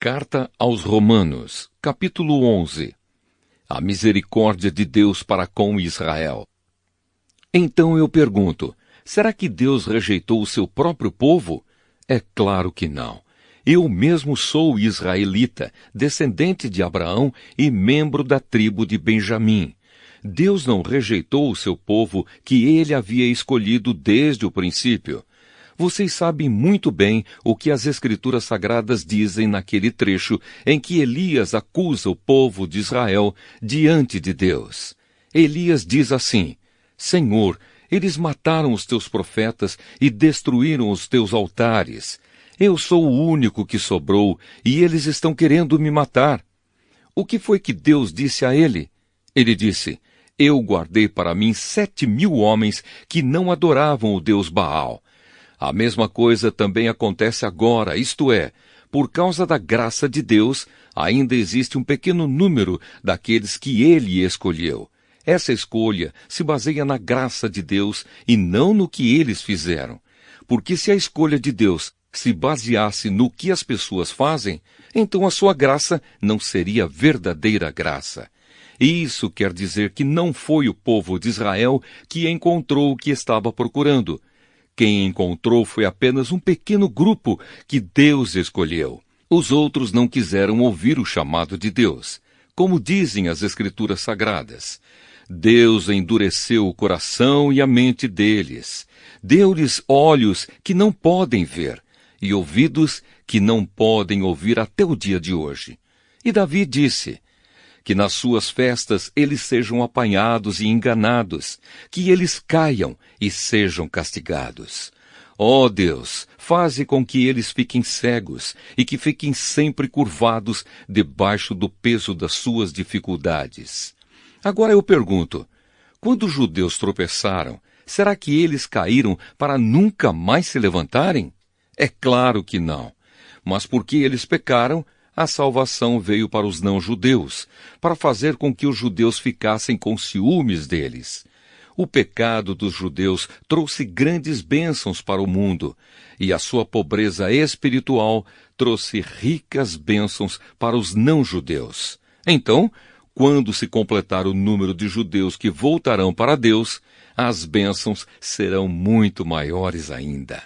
Carta aos Romanos, capítulo 11. A misericórdia de Deus para com Israel. Então eu pergunto, será que Deus rejeitou o seu próprio povo? É claro que não. Eu mesmo sou israelita, descendente de Abraão e membro da tribo de Benjamim. Deus não rejeitou o seu povo que ele havia escolhido desde o princípio. Vocês sabem muito bem o que as Escrituras Sagradas dizem naquele trecho em que Elias acusa o povo de Israel diante de Deus. Elias diz assim: Senhor, eles mataram os teus profetas e destruíram os teus altares. Eu sou o único que sobrou e eles estão querendo me matar. O que foi que Deus disse a ele? Ele disse: Eu guardei para mim 7.000 homens que não adoravam o Deus Baal. A mesma coisa também acontece agora, isto é, por causa da graça de Deus, ainda existe um pequeno número daqueles que ele escolheu. Essa escolha se baseia na graça de Deus e não no que eles fizeram. Porque se a escolha de Deus se baseasse no que as pessoas fazem, então a sua graça não seria verdadeira graça. E isso quer dizer que não foi o povo de Israel que encontrou o que estava procurando. Quem encontrou foi apenas um pequeno grupo que Deus escolheu. Os outros não quiseram ouvir o chamado de Deus. Como dizem as Escrituras Sagradas, Deus endureceu o coração e a mente deles. Deu-lhes olhos que não podem ver e ouvidos que não podem ouvir até o dia de hoje. E Davi disse: que nas suas festas eles sejam apanhados e enganados, que eles caiam e sejam castigados. Ó Deus, faze com que eles fiquem cegos e que fiquem sempre curvados debaixo do peso das suas dificuldades. Agora eu pergunto, quando os judeus tropeçaram, será que eles caíram para nunca mais se levantarem? É claro que não. Mas porque eles pecaram, a salvação veio para os não-judeus, para fazer com que os judeus ficassem com ciúmes deles. O pecado dos judeus trouxe grandes bênçãos para o mundo, e a sua pobreza espiritual trouxe ricas bênçãos para os não-judeus. Então, quando se completar o número de judeus que voltarão para Deus, as bênçãos serão muito maiores ainda.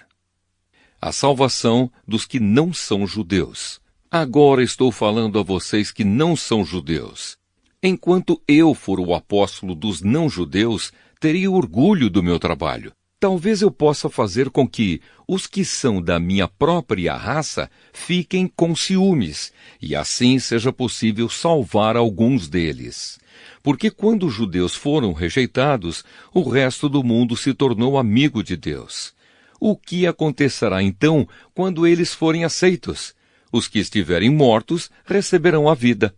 A salvação dos que não são judeus. Agora estou falando a vocês que não são judeus. Enquanto eu for o apóstolo dos não-judeus, teria orgulho do meu trabalho. Talvez eu possa fazer com que os que são da minha própria raça fiquem com ciúmes, e assim seja possível salvar alguns deles. Porque quando os judeus foram rejeitados, o resto do mundo se tornou amigo de Deus. O que acontecerá então quando eles forem aceitos? Os que estiverem mortos receberão a vida.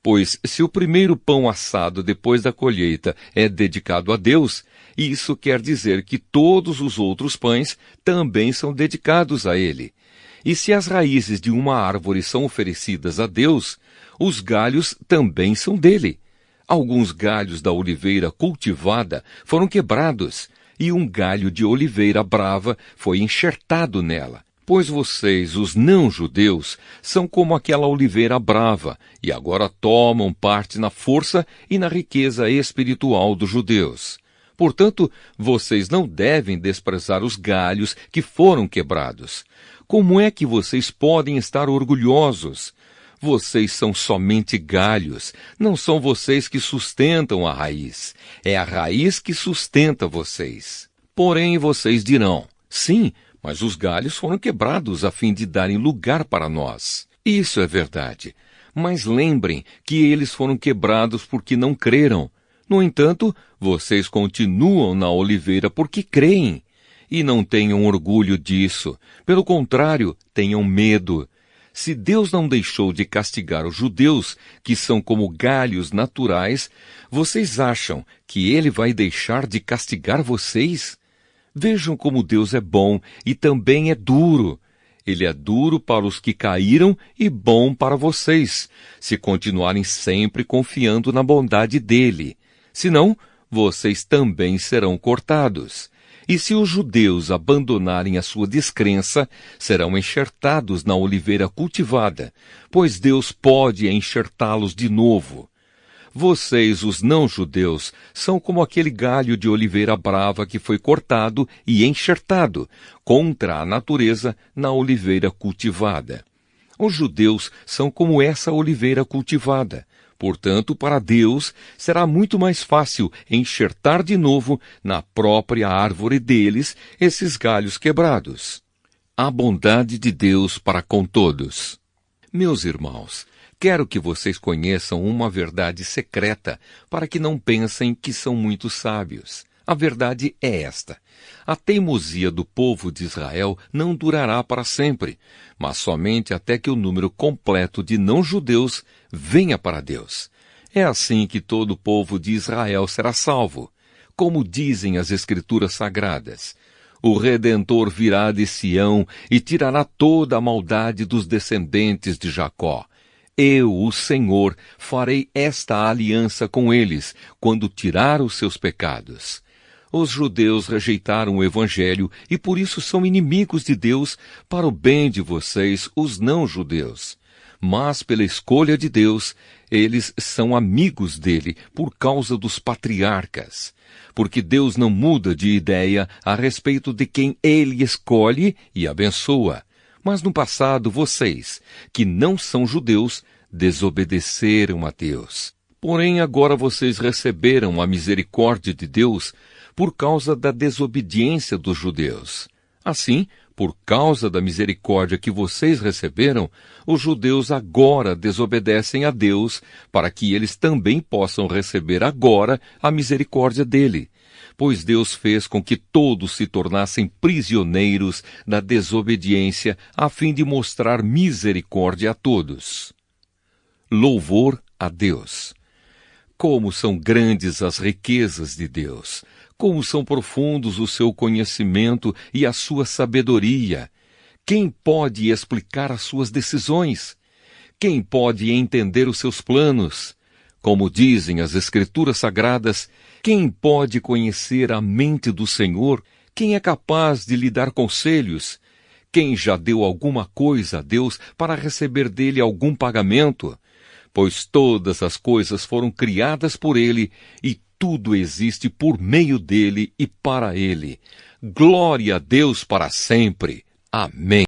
Pois se o primeiro pão assado depois da colheita é dedicado a Deus, isso quer dizer que todos os outros pães também são dedicados a Ele. E se as raízes de uma árvore são oferecidas a Deus, os galhos também são dele. Alguns galhos da oliveira cultivada foram quebrados, e um galho de oliveira brava foi enxertado nela. Pois vocês, os não-judeus, são como aquela oliveira brava, e agora tomam parte na força e na riqueza espiritual dos judeus. Portanto, vocês não devem desprezar os galhos que foram quebrados. Como é que vocês podem estar orgulhosos? Vocês são somente galhos, não são vocês que sustentam a raiz. É a raiz que sustenta vocês. Porém, vocês dirão, sim, mas os galhos foram quebrados a fim de darem lugar para nós. Isso é verdade. Mas lembrem que eles foram quebrados porque não creram. No entanto, vocês continuam na oliveira porque creem. E não tenham orgulho disso. Pelo contrário, tenham medo. Se Deus não deixou de castigar os judeus, que são como galhos naturais, vocês acham que Ele vai deixar de castigar vocês? Vejam como Deus é bom e também é duro. Ele é duro para os que caíram e bom para vocês, se continuarem sempre confiando na bondade dele. Senão, vocês também serão cortados. E se os judeus abandonarem a sua descrença, serão enxertados na oliveira cultivada, pois Deus pode enxertá-los de novo. Vocês, os não-judeus, são como aquele galho de oliveira brava que foi cortado e enxertado, contra a natureza, na oliveira cultivada. Os judeus são como essa oliveira cultivada. Portanto, para Deus, será muito mais fácil enxertar de novo na própria árvore deles esses galhos quebrados. A bondade de Deus para com todos. Meus irmãos, quero que vocês conheçam uma verdade secreta, para que não pensem que são muito sábios. A verdade é esta: a teimosia do povo de Israel não durará para sempre, mas somente até que o número completo de não-judeus venha para Deus. É assim que todo o povo de Israel será salvo. Como dizem as Escrituras Sagradas: o Redentor virá de Sião e tirará toda a maldade dos descendentes de Jacó. Eu, o Senhor, farei esta aliança com eles, quando tirar os seus pecados. Os judeus rejeitaram o Evangelho e por isso são inimigos de Deus para o bem de vocês, os não-judeus. Mas pela escolha de Deus, eles são amigos dele por causa dos patriarcas. Porque Deus não muda de ideia a respeito de quem ele escolhe e abençoa. Mas no passado vocês, que não são judeus, desobedeceram a Deus. Porém agora vocês receberam a misericórdia de Deus por causa da desobediência dos judeus. Assim, por causa da misericórdia que vocês receberam, os judeus agora desobedecem a Deus, para que eles também possam receber agora a misericórdia dele. Pois Deus fez com que todos se tornassem prisioneiros da desobediência, a fim de mostrar misericórdia a todos. Louvor a Deus. Como são grandes as riquezas de Deus! Como são profundos o seu conhecimento e a sua sabedoria! Quem pode explicar as suas decisões? Quem pode entender os seus planos? Como dizem as Escrituras Sagradas, quem pode conhecer a mente do Senhor? Quem é capaz de lhe dar conselhos? Quem já deu alguma coisa a Deus para receber dele algum pagamento? Pois todas as coisas foram criadas por ele e tudo existe por meio dele e para ele. Glória a Deus para sempre. Amém.